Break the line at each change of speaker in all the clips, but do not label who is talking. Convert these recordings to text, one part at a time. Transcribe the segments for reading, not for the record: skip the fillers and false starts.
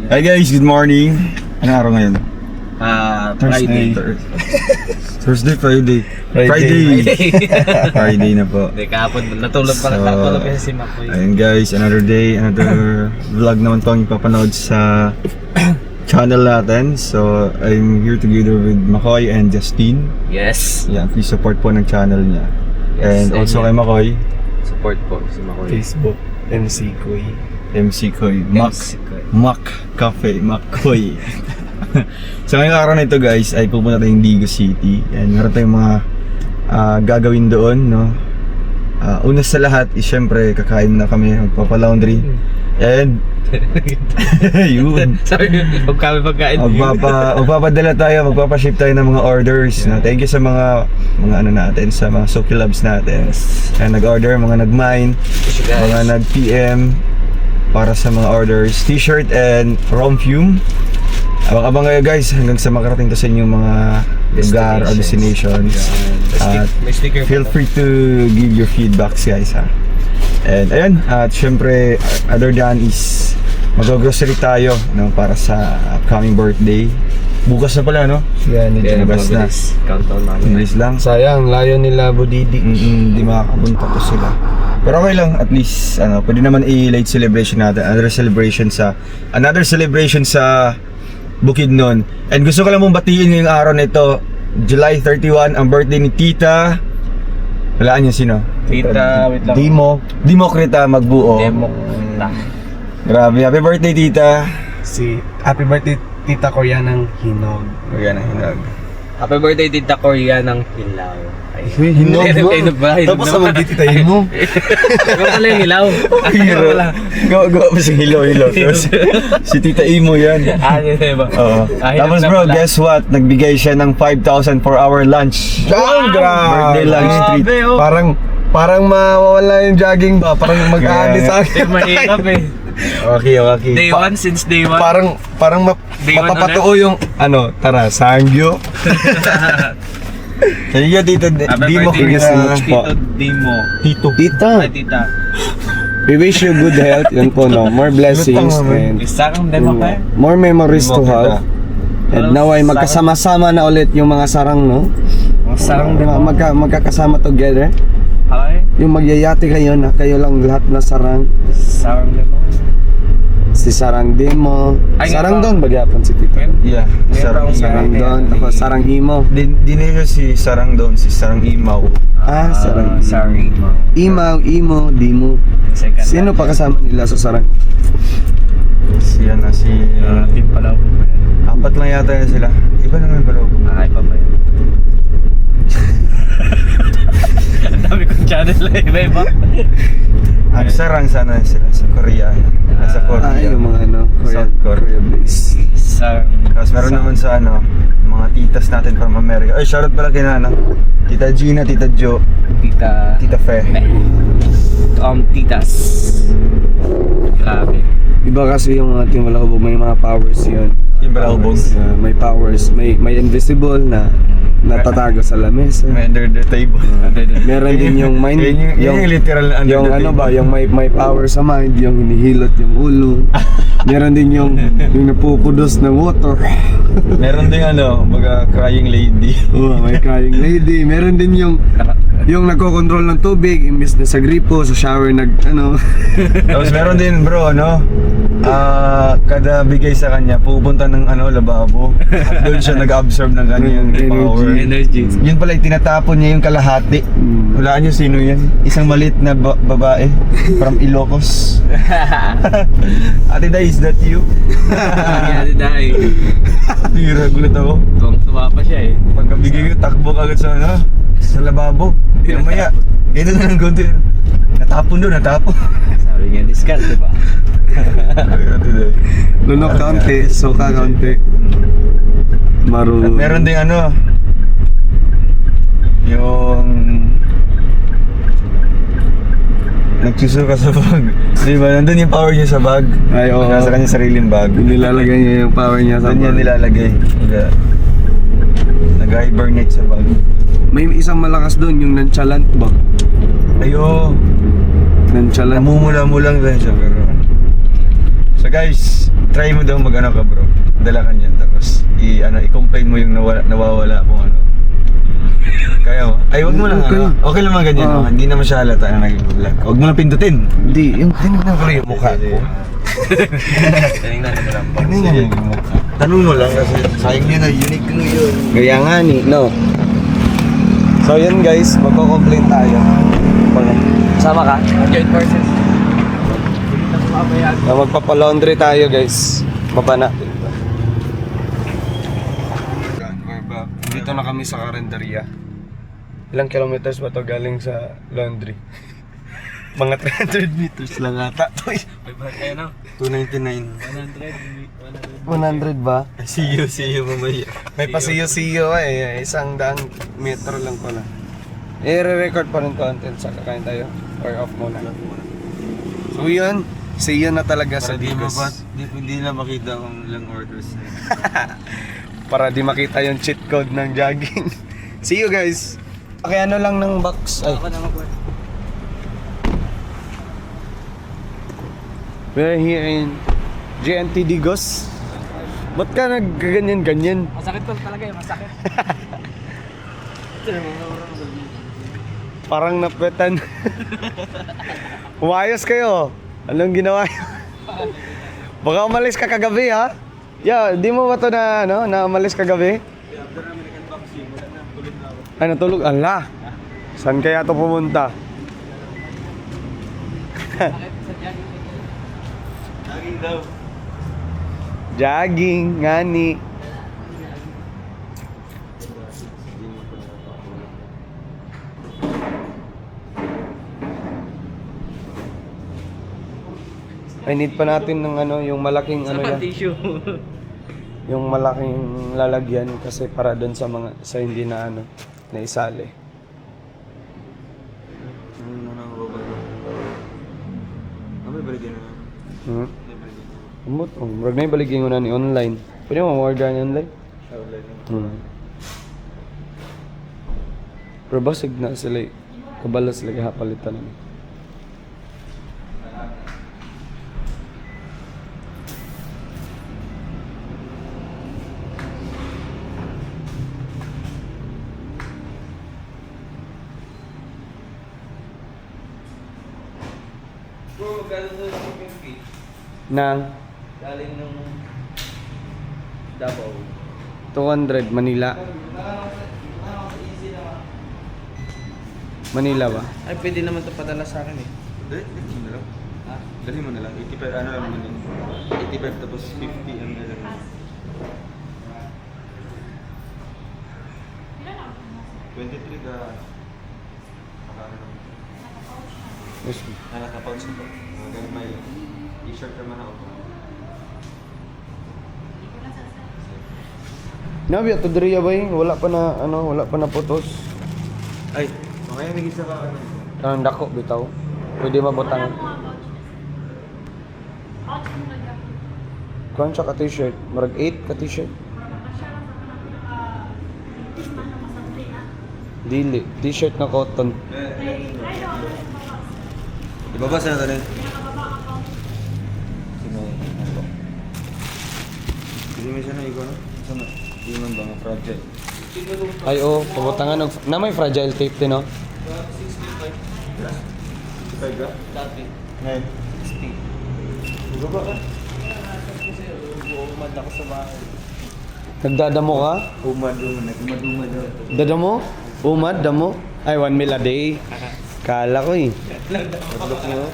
Hi guys, good morning. Ano araw ngayon?
Friday.
Friday na po.
Hindi, kahapon. Natulog kasi si Makoy.
Ayun guys, another day, another vlog naman po ang ipapanood sa channel natin. So, I'm here together with Makoy and Justine.
Yes.
Yeah, please support po ng channel niya.
Yes,
And also kay Makoy,
Support po si Makoy.
Facebook, MC Koy.
MC Koy,
MC Koy.
Mac Cafe, Makoy. So ngayong araw na ito guys ay pupunta tayong Digo City and meron tayong mga gagawin doon, no? Una sa lahat is syempre kakain na kami, magpapa-laundry and yun,
Sorry, huwag kami pagkain.
magpapadala tayo, magpapa-ship tayo ng mga orders, no? Thank you sa mga ano natin, sa mga Soki Labs natin and nag-order, mga nag-mine, mga nag-PM para sa mga orders, t-shirt and Rom Fume. Abang-abang kayo guys hanggang sa makarating to sa inyong mga lugar o destinations. At
May sticker
feel
pa.
free to give your feedbacks guys ha. And ayun, at syempre other than is mag-grocery tayo, no, para sa upcoming birthday. Bukas na pala, no?
Yan,
Kaya
Labas na.
Countdown namin.
Bilis lang.
sayang, layo nila Budidi.
Hindi makakapunta to sila. Pero okay lang, at least ano, pwede naman i-late celebration natin. Another celebration sa Bukidnon. And gusto ko lang mong batiin ngayong araw na ito, July 31, ang birthday ni Tita. Walaan niyo sino?
Tita, wait lang.
Demokrita Magbuo.
Demokta.
Grabe, happy birthday Tita.
Happy birthday, Tita Korea ng Hinog.
Ayan ang hinag.
Happy birthday, Tita Korea ng Hilaw. Ay.
Hinog mo?
Hinog ba? Hinog
Tapos
naman.
naman Tita mo.
Ano pala yung Hilaw?
Hero. Gawa pa si Hilo. Si Tita Imo yan.
Yun na ba?
Oo. Tapos
Hinog na
bro,
pala.
guess what? Nagbigay siya ng 5,000 for our lunch.
Wow!
Birthday lunch treat.
Grabe, oh.
Parang mawawala yung jogging ba? Parang mag-aani sa
Eh,
akin.
mahirap eh.
Okay.
Day 1 since day 1.
Parang
Day one
mapapatuo yung tara, Sangyo.
Thank you, Tito Dimo.
Tito Dimo.
Tito.
Tita,
Ay, tita.
we wish you good health. Yun po, no? More blessings and
Isa kang demo pa eh.
more memories to
Dimo
have. And now ay magkasama-sama na ulit yung mga sarang, no?
Sarang demo.
Magkakasama together.
Ay,
Yung magyayati kayo na kayo lang lahat na sarang.
sarang demo.
Si Sarang Demo.
Ay,
Sarang
nga ba?
Don, magyapon si Tita.
Yeah, Sarang
Sarang Don, tapos Sarang Imo.
Di nila si Sarang doon, si Sarang Imaw.
Sarang
Sorry, ma.
Imaw, Imo, Dimo.
Second.
Sino pa kasama nila sa Sarang?
Si
Team pala po ba yan?
apat lang yata yan sila. Iba naman pala.
Ay, pa ba yan? Ang dami kong channel na iba-iba.
Ang Sarang sana sila sa Korea. Sa Korea.
Yung mga
South Korea.
Sarang.
Tapos meron naman sa mga titas natin from America. Ay, shoutout pala kina Tita Gina, Tita Jo,
Tita.
Tita Fe.
Titas. Grabe.
Iba kasi yung ating malahubog, may mga powers yun.
Yung balahubog.
May powers, may invisible na natatago sa lamesa.
May under the table.
Meron din yung mind,
yung literal na under
yung
the table.
yung may power sa mind, yung hinihilot yung ulo. Meron din yung napupudos ng water.
Meron din mga crying lady.
May crying lady. Meron din yung nagko-control ng tubig imbis na sa gripo, sa shower
Tapos meron din bro, kada bigay sa kanya, pupunta ng lababo. At doon siya nag-absorb ng kanyang power.
Energy.
Yun pala, tinatapon niya yung kalahati. Wala niyo sino yan? Isang malit na babae from Ilocos. Ate Day, is that you?
Yan, dahil.
Tira, gulat ako.
Tuwang-tuwa pa siya eh.
Pagkabigay ko, takbo kagad sa lababo. Maya, ganito na ng konti. Natapon doon, natapon.
Sabi niya, discount, di ba?
Ate Day.
Lunok kaunti, suka kaunti.
At meron ding yung nagsusuka sa bag. Di ba? Nandun yung power niya sa bag.
Ay, oo.
Nasa kanyang sariling bag.
Nilalagay niya yung power niya sa
Saan niya
bag.
nilalagay? Nag-hibernate sa bag.
May isang malakas doon, yung nonchalant ba?
Ayo,
Nonchalant.
namumula mo lang rin siya pero So guys, try mo daw mag-ano ka bro. Dala ka niyan tapos i-complain mo yung nawawala kung ano. Kaya mo? Ay, wag mo lang
Okay.
Okay lang mga ganyan.
Oo.
Hindi naman siya halata na nag-vlog. Wag mo lang pindutin.
Hindi, yung tinignan ko yung mukha ko.
Tinignan nyo lang ba?
Tinignan ko yung mukha.
Tanong mo lang kasi sayang yun na unique mo yun.
Kaya nga ni, no? So yun guys, magko-complain tayo. Sama ka?
Joint forces.
Magpapalaundry tayo guys. Baba natin. We're back. Dito na kami sa karinderya. Ilang kilometers ba to galing sa laundry? Mga 300 meters lang ata.
Ayun na.
299.
100 ba?
See you mamaya.
May pasiyo-siyo eh. 100 metro lang pala. I-record pa rin content sa kakain tayo. Or off muna. So yun. See you na talaga sa Digos.
Hindi na makita kung ilang orders na.
Para di makita yung cheat code ng jogging. See you guys. Okay, ano lang ng box. Ay. We're here in GNT Digos. Ba't ka nagganyan-ganyan?
Masakit to talaga eh, masakit.
Parang napetan. Umayos kayo. Anong ginawa niyo? Baka umalis ka kagabi ha? Yeah, di mo ba to na ano, na umalis kagabi? Ay, natulog. Ala. Saan kaya to pumunta?
Jogging daw.
Jogging, ngani. I need pa natin ng ano, yung malaking ano yan.
Tissue.
Yung malaking lalagyan kasi para doon sa mga sa hindi na ano, na isali.
May balik na.
Hmm? Umot, murag na ibaligin ko na ni online. Pwede mo ma-order ni online? Pero basig na sila kabalas lagi hapalitan na.
Bro, magkano sa shipping fee?
Nang
Galing ng Davao.
200 Manila. Manila ba?
Ay, pwede naman ito padala sa akin eh.
Dali mo na lang. Dali mo na lang. 85, ano lang naman yun. 85 tapos 50 ano na lang. 23 ka.
Yes.
Nakaka-pouch ito. Ganun may t-shirt naman ako.
Nabi ato diriya ba yung wala pa na ano, wala pa na putos.
Ay, mamaya may isa ka ano.
Kanang dako bitaw. Pwede mabutang. Kuan siya ka t-shirt, marag 8 ka t-shirt. Dili, t-shirt na cotton.
Ibabasa na tayo. Sino? Hindi mo siya na ikaw, no? Sana? Hindi man ba nga project?
Ay oh, pabutangan ng na may fragile tape din no.
65 ka?
Dati.
Ngayon?
60.
Ibaba ka?
Umad ako sa bahay.
Nagdadamo ka?
Umad.
Dadamo? Umad, damo? Ay, 1 meal a day. Kala ko eh.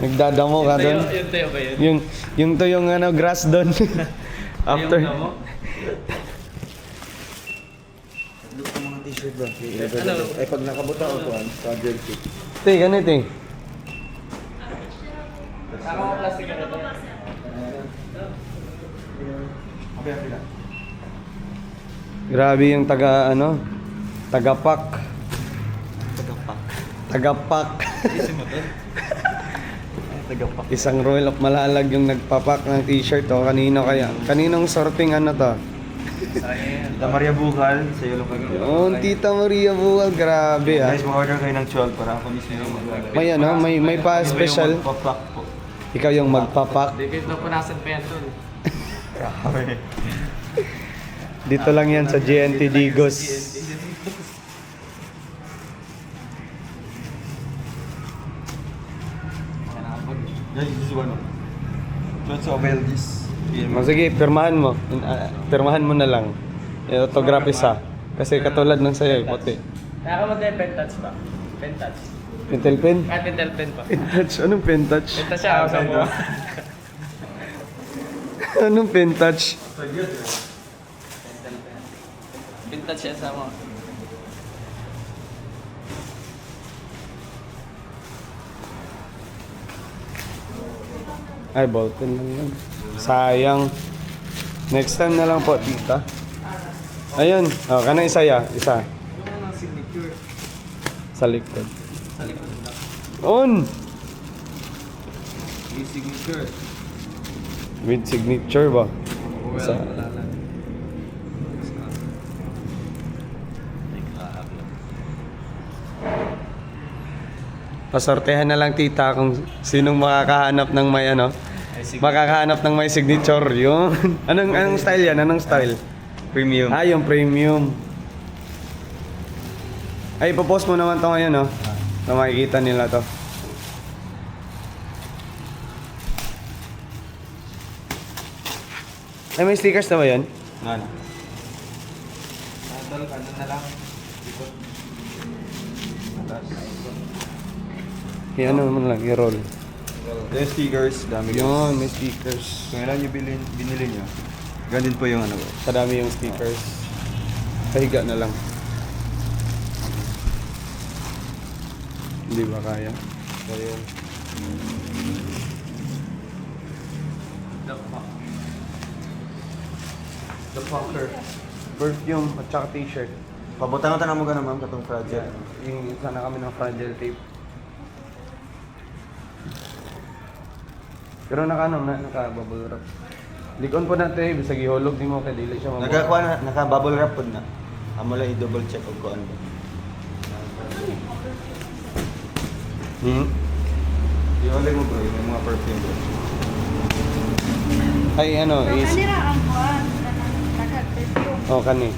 Nagdadamo ka doon.
Yung tayo ba yun?
Yung to yung ano, grass doon. After.
Yung damo?
Look ang mga t-shirt ba?
Ano?
Ay, pag nakabuta ako kuhan, project kit.
Te, ganito eh.
Saka mga plastic na ito.
Okay, okay lang.
Grabe yung taga ano, tagapak.
Tagapak.
Tagapak.
Tagapak.
Isang roll of malalag yung nagpapak ng t-shirt oh. Kanino kaya? Kaninong sorting ano to?
Tita Maria Bukal, sa iyo lang kayo.
Oh, Tita Maria Buwal, grabe ah.
Guys, ma-order kayo ng 12 para ako mismo yung mag-order.
May ano, may pa special.
Papak po.
Ikaw yung magpapak.
Hindi kayo punasan pa yan tol.
Dito lang yan sa GNT Digos.
Guys, this is one of. Let's avail this.
Sige, pirmahan mo. Pirmahan mo na lang. I-autograph isa. Kasi katulad ng sa'yo, puti.
Kaya ka mag-pen touch ba? Pen touch.
Pentel pen?
Kahit pentel pen pa.
Pen touch? Anong pen touch?
Pen touch siya, sa mo.
Anong pen touch?
Pen touch siya sa mo.
Ay, ballpen lang yan. Sayang. Next time na lang po, tita. Ayun. Oh, kanang isa ya. Isa.
Yung signature.
Sa likod.
Sa likod lang.
On!
Yung signature.
With signature ba? Sa...
wala lang.
Pasortehan na lang tita kung sinong makakahanap ng may ano. Makakahanap ng may signature. Yun. Anong style yan? Anong style?
Premium.
Ah, yung premium. Ay, ipopost mo naman to ngayon, no? Na makikita nila to. Ay, may stickers na ba yan?
Ano?
Tol, ano na lang. Ikot.
Ano naman lang, i-roll.
Yung stickers, dami guys.
Yun, may stickers.
Kung ilan yung binili nyo, ganun po yung ano ko.
Kadami yung stickers. Pahiga na lang. Hindi ba kaya?
Kaya
The fuck. The fucker.
Perfume at saka t-shirt.
pabutan mo ka naman katong fragile.
Yung isa na kami ng fragile tape. Pero naka-bubble wrap. Likon po natin, bisag ihulog di mo kay dili siya mabuhay.
Nakakuha na, naka-bubble wrap po na. Amo lang i-double check kung kuan ba. Iwalay mo bro, may mga perfume bro.
Ay ano, is...
Kanira ang kuwan. Naka-perfume.
Oh, kani.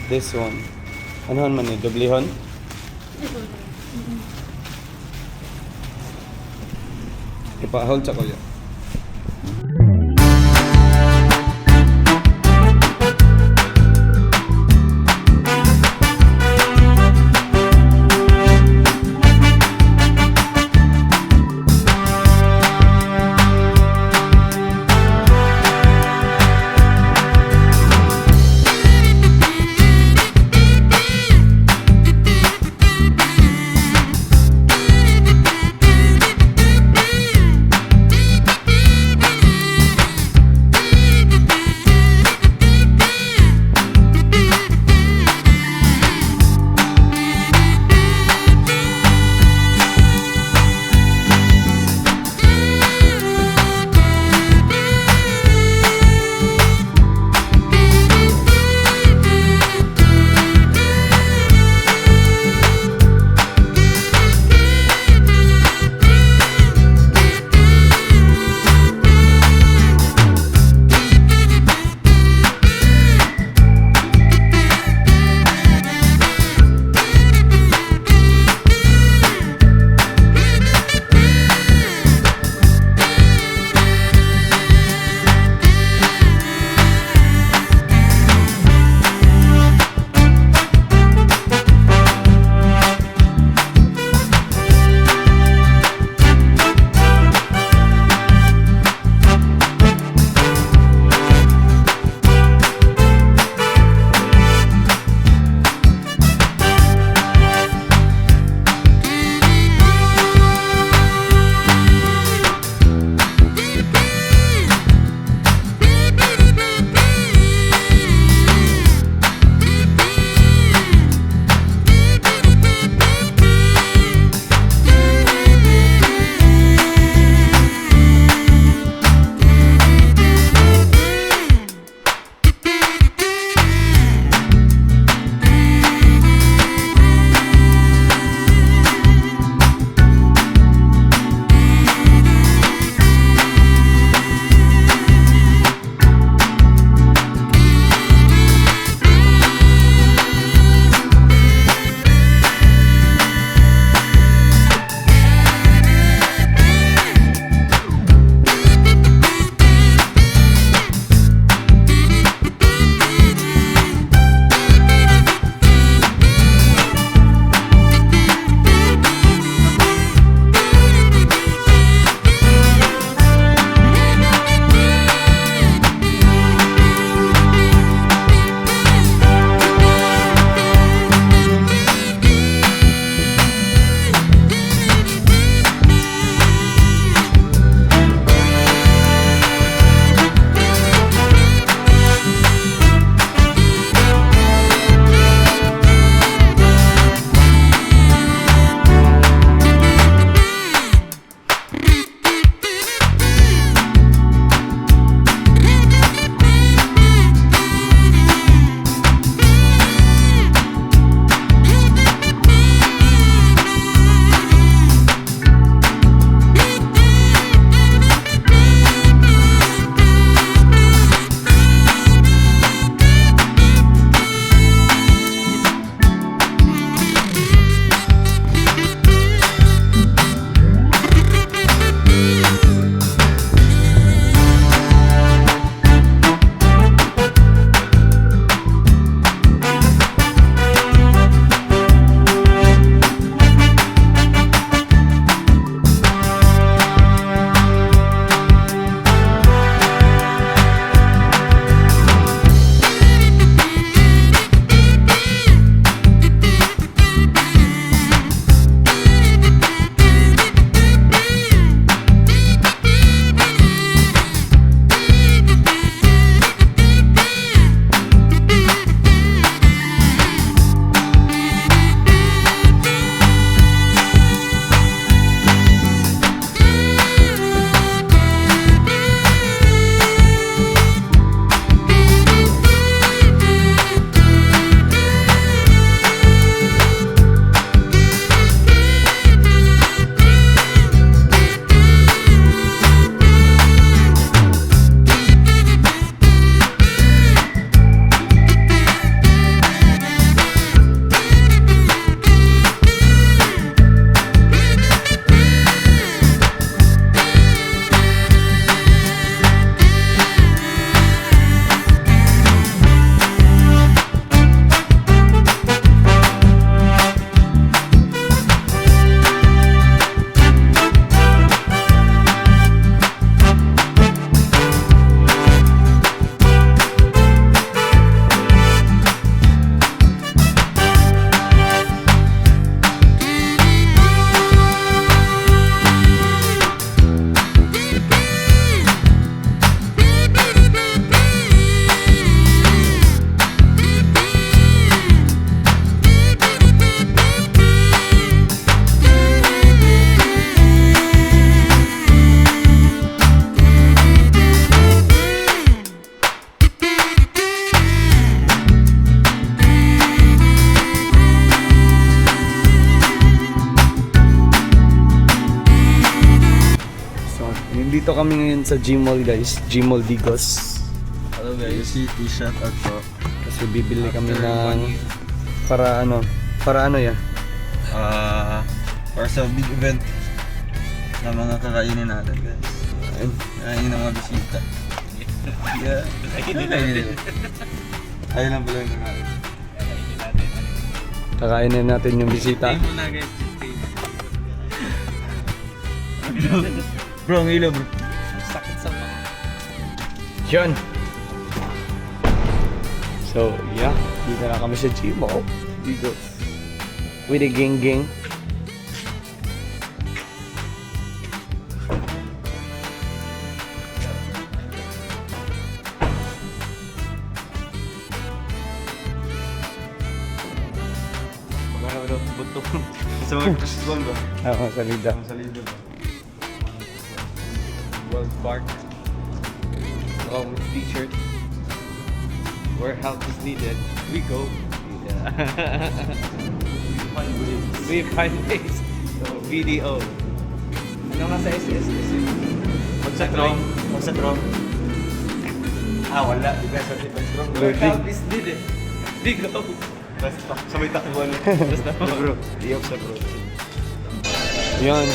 This one. Anohan man eh, doblihon? Ipa-hold sa kuya. Nandito kami ngayon sa Gmall guys. Gmall Digos.
Hello guys. City shout out po.
Kasi bibili kami ng para ano ya?
Para sa big event na mga kakainin natin guys. Kakainin ng mga bisita. Yeah. Ayun lang pala yung kakain.
Kakainin natin yung bisita.
Stay muna guys. Stay.
Bro, ang ilaw bro.
Sakit sa mga.
Yun. So, yeah. Dito na kami sa Gmall. Dito. With the gang.
Sa mga Christmas ba?
Ako, salida.
Sa libo ba?
World Park. T-shirt. Where help is needed, we go. We find ways. So, video. Ano nga sa SSS?
Magsa-trom. Wala. Di ka sa trom.
Where help is needed, we go.
Basta, sa may takbuhan.
Basta
Bro, iyop sa bro.
Yun.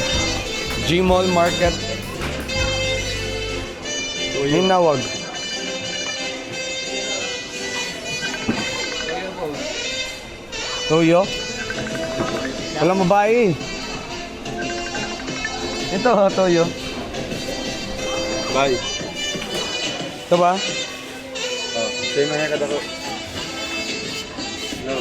Gmall Market. Hinawag. Toyo? Walang babae. Ito, Toyo.
Bye.
Ito ba?
Same na kada ko. No.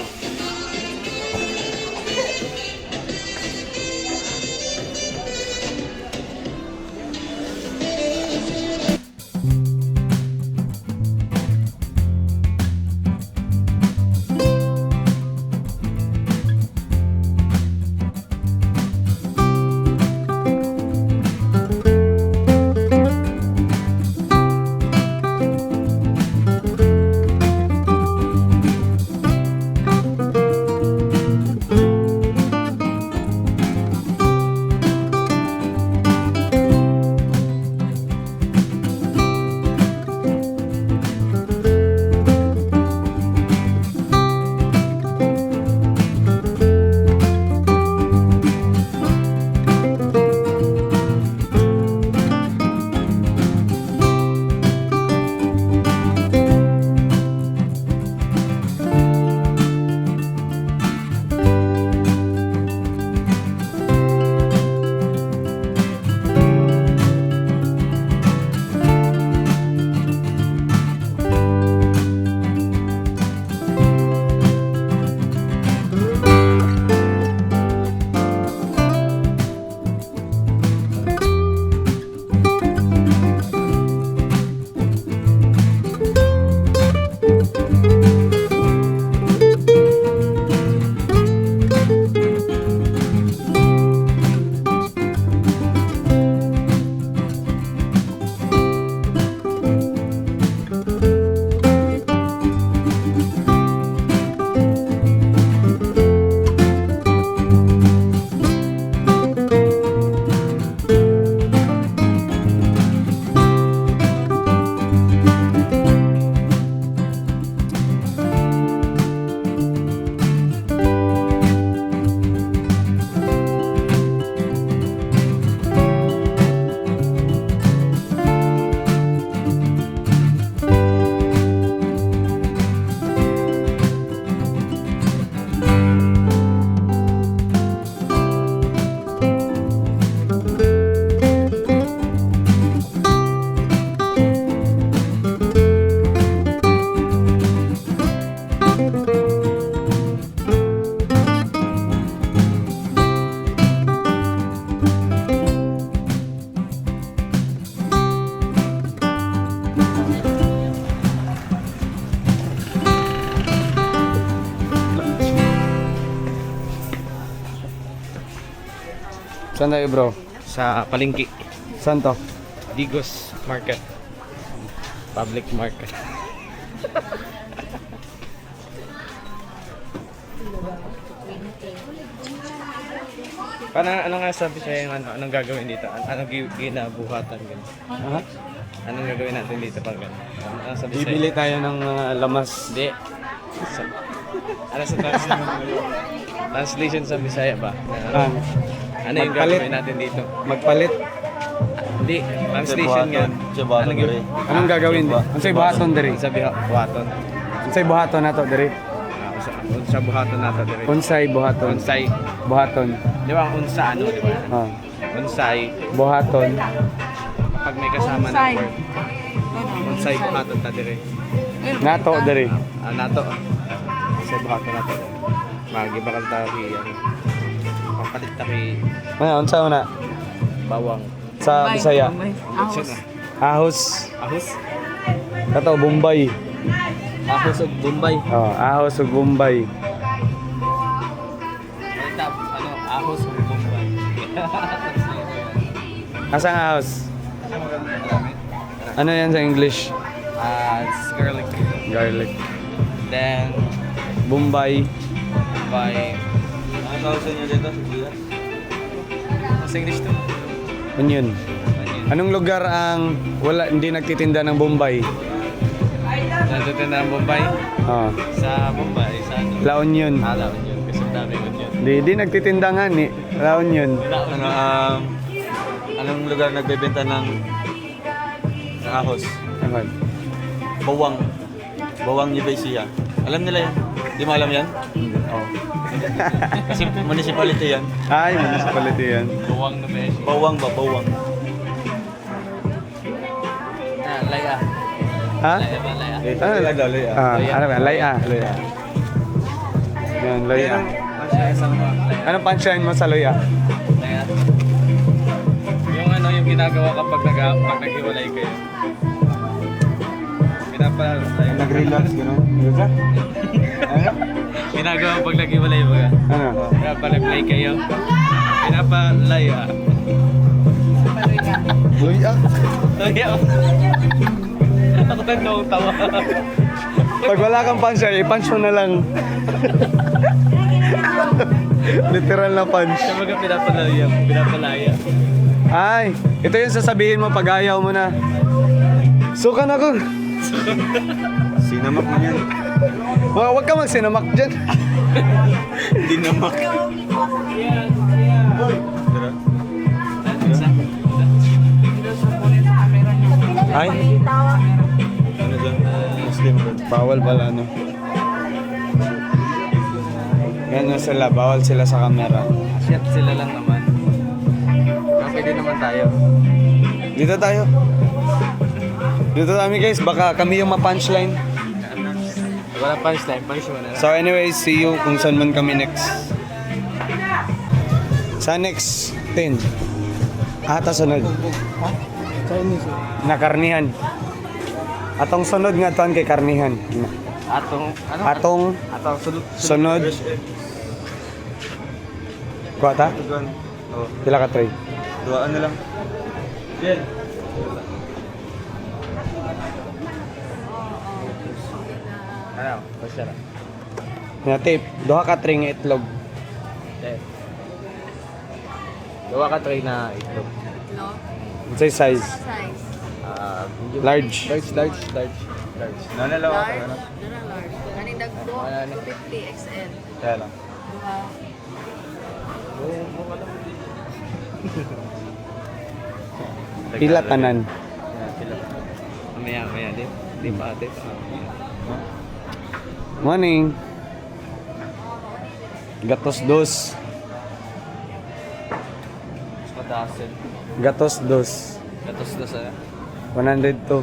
Saan tayo bro?
Sa palengke.
Saan to?
Digos Market. Public market. Ano nga sabi sa'yo yung anong gagawin dito? Anong ginabuhatan gano'n?
Ha?
Anong gagawin natin dito pag gano'n? Ano sabi sa'yo?
Bibili tayo ng lamas.
Hindi. Ano sa translation sa Bisaya ba?
Ah,
Ano yung
magpalit.
gagawin natin dito?
magpalit.
Hindi. Translation nga. Anong yung
Anong gagawin? Unsay buhaton diri?
sabi buhaton?
Unsay buhaton nato diri?
Unsa buhaton nato dire?
Unsay buhaton?
Unsay.
Buhaton.
Di ba ang unsa ano, di ba?
Ah,
Unsay.
buhaton.
Pag may kasama
Unsay.
ng word. Unsay buhaton ta dire.
Nato diri.
Nato. Unsay buhaton nato. Magiba ka ta ki ano. Papalit ta ki
Ano unsa una?
bawang.
Sa Bisaya.
Unsa na?
Ahos.
Ahos?
Kato Bombay.
Ahos ug Bombay.
Oh, ahos ug Bombay.
Ano, ahos ug Bombay.
Asang ahos? Ano yan sa English?
It's garlic.
Garlic.
Then
Bombay.
by
Ano tawag sa inyo dito? Sibuyas?
sa English to.
Onion. Anong lugar ang hindi nagtitinda ng Bombay?
Nandito na ang Bombay.
Oh,
Sa Bombay, sa ano?
La Union.
Alam yun, kasi dami ko yun.
Di nagtitinda nga ni La Union.
Ano, anong lugar nagbebenta ng ahos?
Okay.
Bawang. Bawang ni Baisia. Alam nila yan? Di mo alam yan?
Oh.
Kasi municipality yan.
Ay, municipality yan.
Buwang na beshi.
Bawang ba? Bawang.
Laya.
Ha?
Laya ba, laya?
Ano?
Laya.
Ano ba? Laya. Yan, Laya. Anong punchline mo sa Laya?
Laya. Yung ano, yung ginagawa kapag naghiwalay kayo. Pinapalaya.
Nag-relax, gano'n? Ano?
Ginagawa pag naghiwalay ba?
Ano?
Pinapalay kayo. Pinapalaya.
Laya?
Laya. Ako na nung tawa.
Pag wala kang punchline, i-punch mo na lang. Literal na punch.
Siya mga pinapalaya.
Ay, ito yung sasabihin mo pag ayaw mo na. Sukan ako.
Sinamak mo yan.
Huwag ka magsinamak dyan.
Dinamak.
Ay,
Ano dyan? Muslim doon.
bawal pala no. Ganyan sila, bawal sila sa camera.
Shit sila lang naman. Pwede naman tayo.
Dito tayo. Dito kami guys, baka kami yung ma-punchline.
Wala punchline, punch mo na.
So anyway, see you kung saan man kami next. Sa next 10. Ata sunod. Na karnihan. Atong sunod nga tuan kay karnihan. Atong sunod. Kuwata?
Tugan. Oh,
Pila ka tray?
duwaan na lang. Yan.
Ano? Basta lang.
Nga tape, duha ka tray nga itlog.
Gawa ka try na ito.
Unsay size?
Size.
Large.
Large.
Nanalawa ka na.
Large. Kani dagko, 50 XL.
Kaya lang.
Duha.
Pila tanan.
Maya, di pa ate.
Morning. Gatos dos.
Matasin.
Gatos dos.
Gatos na sa
102.
150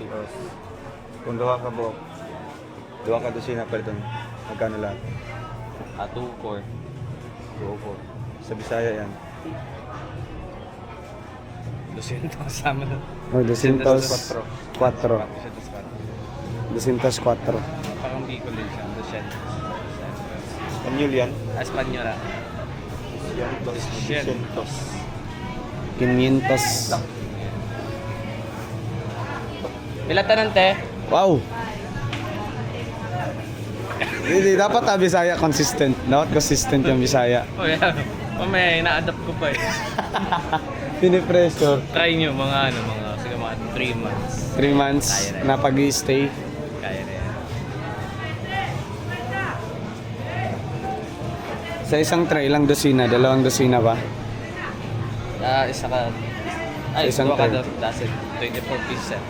hours.
Kung duwa ka buhok, duwa ka dosina palitan. Magkano lang?
2-4.
204. Sa Bisaya yan.
200 sama na.
Oh, 204.
204.
204.
Parang Bicol din siya. 200.
Espanyol yan.
Espanyola.
200.
500.
Pila tanan te?
Wow. Hindi, dapat Bisaya consistent. Dapat consistent yung Bisaya.
Oh, yeah. Mamaya, ina-adapt ko pa eh.
Pinipressure.
Try nyo mga sige mga 3 months.
3 months
Kaya na.
na pag-i-stay.
Kaya na yan.
Sa isang tray, ilang dosina? 2 dosina ba?
Isa ka, ay,
Isang
isang ka
tray.
dozen. 24 pieces.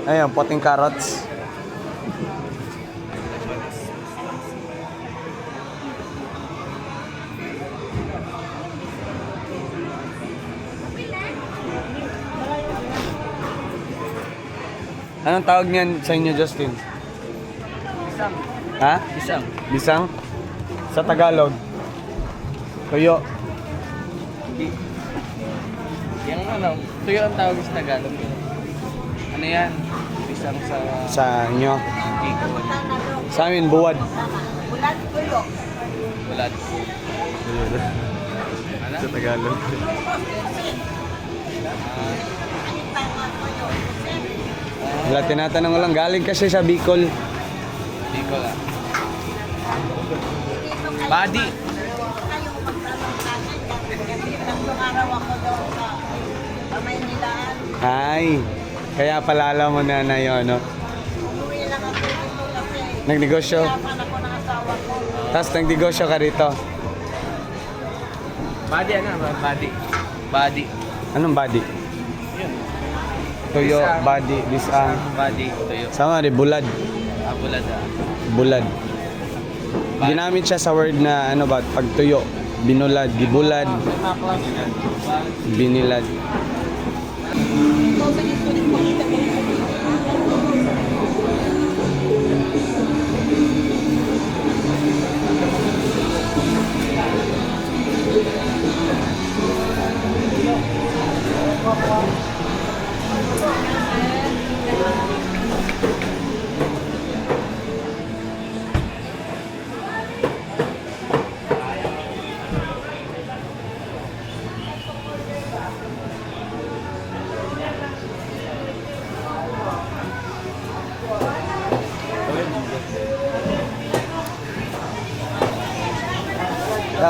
Ayun, poting carrots. Anong tawag niyan sa inyo, Justin?
Isang.
Ha?
Isang.
Bisang? Sa Tagalog? Tuyo.
Yung tuyo ang tawag sa Tagalog. Ano yan? Isang sa
Sa inyo?
Bicol.
Sa amin, buwad.
Bulad.
Sa Tagalog. Wala, tinatanong ko lang. Galing kasi sa Bicol.
Bicol ah. Body.
Ay, kaya pala alam mo na yun, no? Nagnegosyo? Tapos nagnegosyo ka rito.
Body ano? Body. Body.
Anong body?
Yun.
Tuyo,
Bisang.
body, bisang.
Body. Tuyo.
Sama rin, bulad.
Bulad ah.
Bulad. Ginamit siya sa word na ano ba, pagtuyo. Binulad, gibulad, binilad.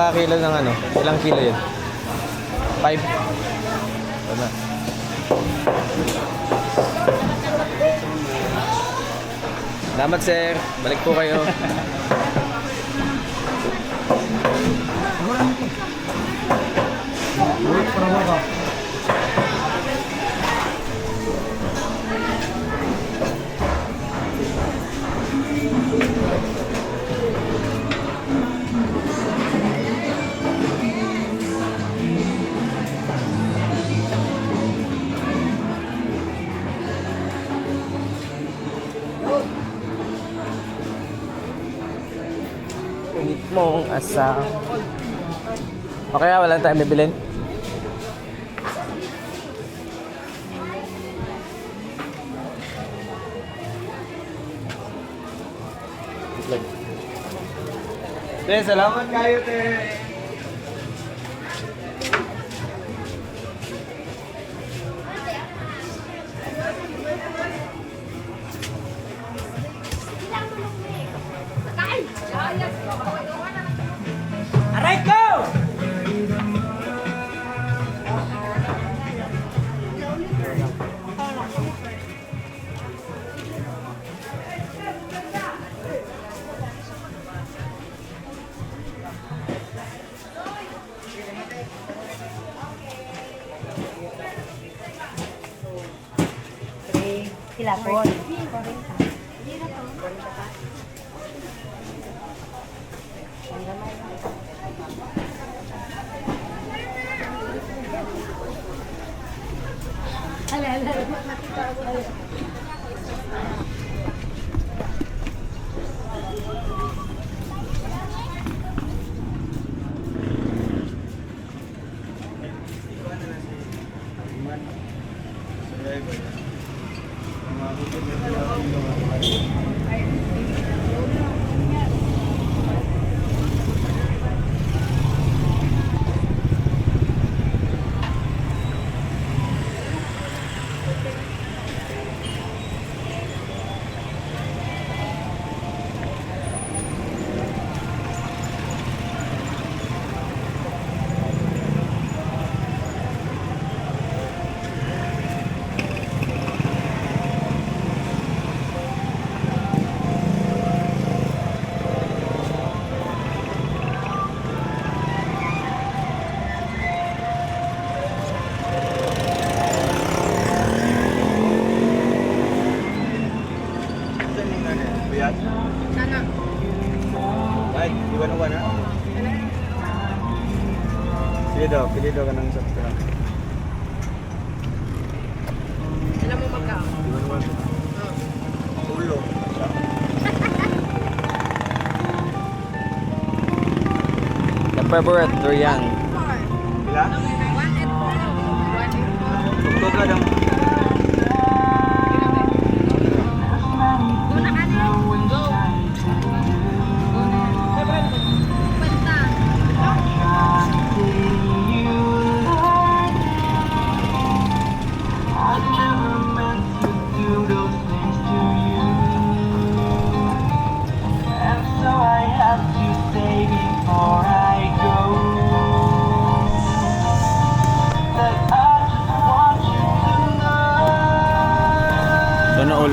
Kilo ng ano? Ilang kilo yun? 5. Tama. Salamat sir. Balik po kayo. Init mong asang. O kaya wala tayong bibilin?
Te, salamat kayo, te.
Aray ko! Tilapon.
Pili daw ka ng isa lang.
Alam mo magkano?
Ulo.
The favorite durian.
Pila?
184.
Tugtog ka daw.
Go na ka na. Go. Kwenta.
Sana all.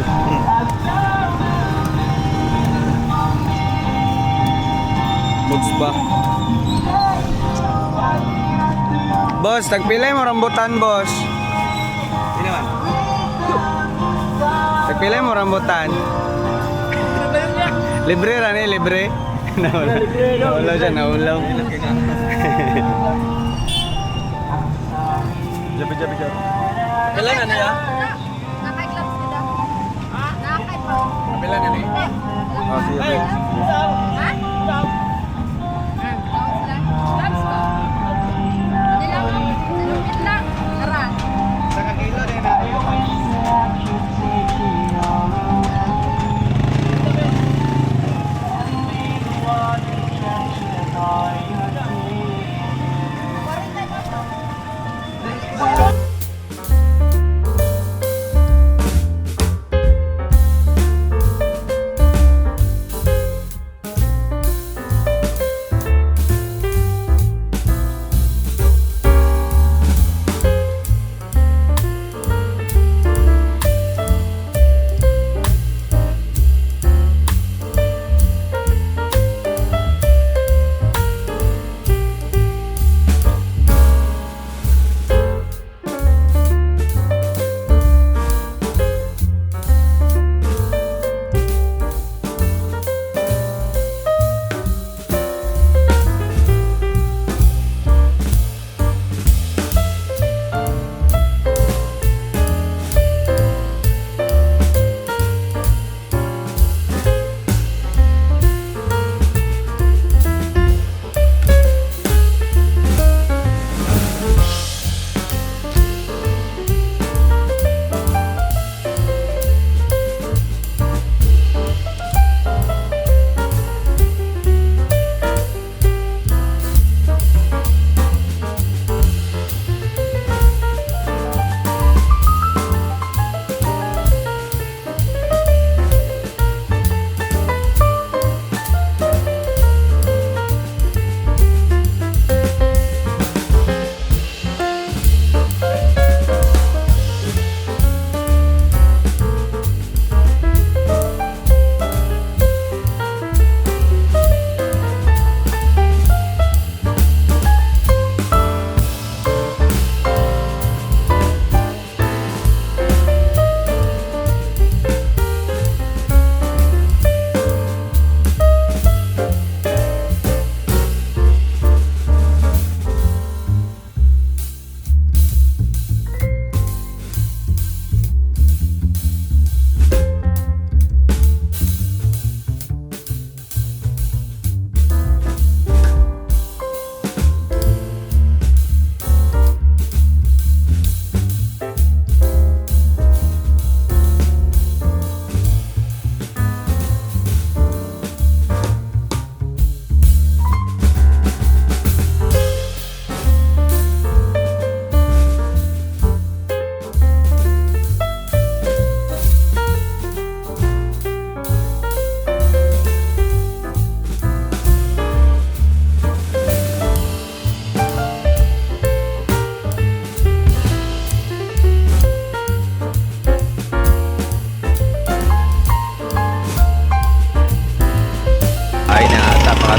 Bugs ba?
Boss, tagpilay mo rambutan, boss.
Pila man?
Tagpilay mo rambutan. Libre ra ni, libre. Naulaw siya, naulaw.
Jabi.
Kailan na niya?
Nakay-gloves kita. Nakay pa.
Kapila na ni.
Oh, sige.
Ha? Gloves lang. Gloves ko. Hindi lang. Dalawin lang. Tara.
Sa kakilo din na.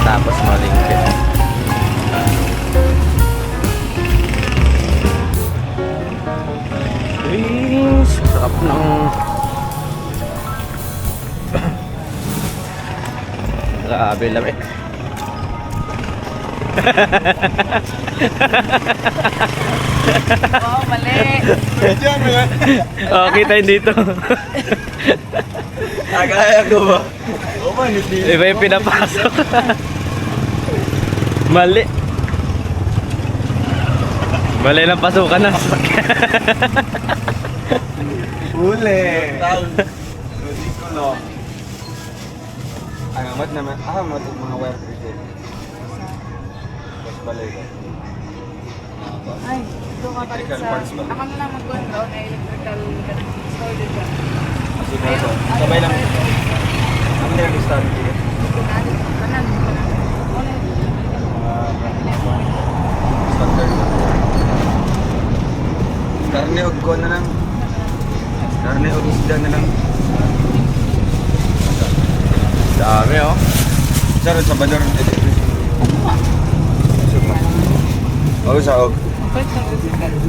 Tapos malingkit. Sarap ng grabe lamig.
Oo, mali.
Oh, kita yun dito.
Kaya ko ba? Oo man, hindi.
Iba yung pinapasok. Mali. Mali ng pasukan na.
Huli. Ridikulo. Ay, amat naman. Amat yung mga workers din. Tapos balay ko.
Ay, ito ka palit
Electrical
sa...
parts ba?
Ako na lang mag-condo na electrical store din ka.
Kasi dito. Sabay lang. Ano na yung start dito?
Kanan.
Starter. Karne o ko na lang. Karne o isda na lang.
Dami oh.
Saro sa bador. Oo, sa og.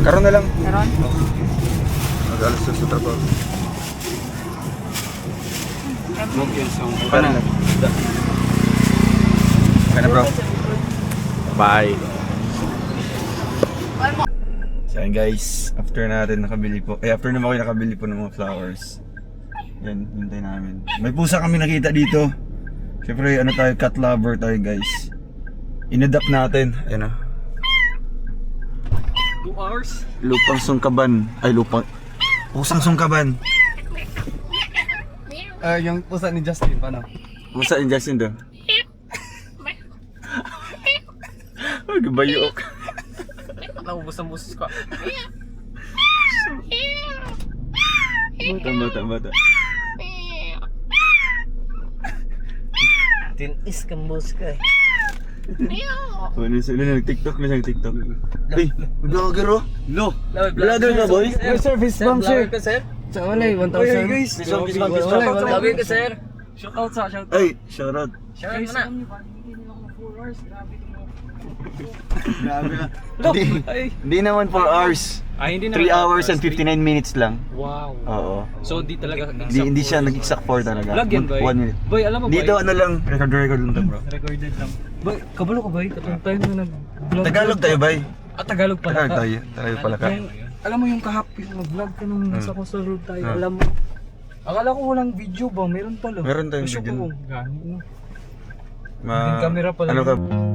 Karon na lang.
Karon?
Mag-alas sa trabaho. Paano na? Okay na bro.
Bye.
So yun guys, after natin nakabili po, after naman kayo nakabili po ng mga flowers. Yan, hintay namin. May pusa kami nakita dito. Siyempre, ano tayo, cat lover tayo guys. Inadapt natin. Ayan o.
2 hours?
Lupang sungkaban. Ay, pusang sungkaban.
Yung pusa ni Justin, paano?
Pusa yung Justin do? Ay, gabayok.
Naubos ang busis ko.
Bata.
Tinis kang boss ka eh.
Nag-TikTok na siyang TikTok. Ay, vlogger oh.
No.
Vlogger ka boy?
Service bomb, sir.
ka sir.
Sa wala, 1,000.
guys.
Lagi ka sir. Shoutout sa shoutout.
Ay, shoutout.
Share mo na.
Grabe na. Hindi naman 4 hours.
Ay, hindi
3 hours and 59 minutes lang.
Wow.
Oo.
So, di talaga
Hindi siya nag-exact 4 talaga.
Vlog yan, boy.
1 minute.
Boy, alam mo ba?
Dito ano lang, record lang to bro.
Recorded lang. Boy, kabalo ka ba? Katong tayo na nag-vlog.
Tagalog tayo bay.
Tagalog pala
Tagalog
ka.
tayo. Tagalog pala ka.
Alam mo yung kahapon nag-vlog ka nung nasa Coastal Road tayo.
Hmm.
Alam mo. Akala ko walang video ba? Meron pala.
Meron tayong
Gusto
video.
ko. Gani.
Ma-
Yung camera pala
Ano ka?
yun.